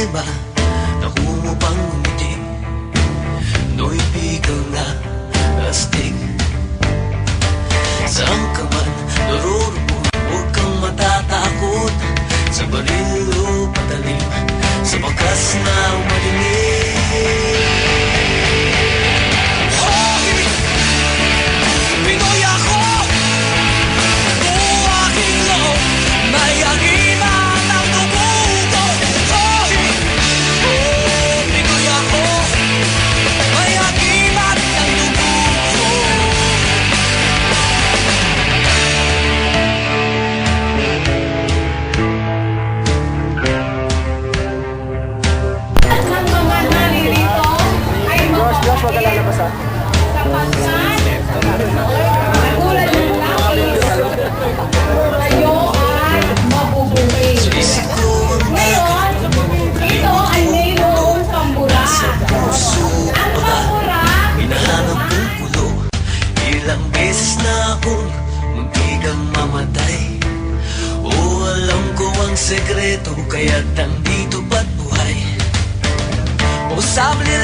problema na humupang ngumiti. No'y biglang na astig. Saan ka man naroroon, huwag kang matatakot. Sa baril o patalim, sa bakas na madilim. Hoy! Pinoy ako! Buong aking loob, may agiman ang dugo ko. Hoy! Oh, Pinoy ako, may agiman ang dugo ko. Ang mga naririto ay Josh, wag ka lalabas ha. sapagkat katulad ng langis, kayo ay mabubuhay. Ngayon, ito ay mayroong pambura. Ang pambura Hinahanap kong pulo, ilang beses na akong muntikang mamatay. O alam ko ang sekreto, kaya't nandito ba't buhay. Posible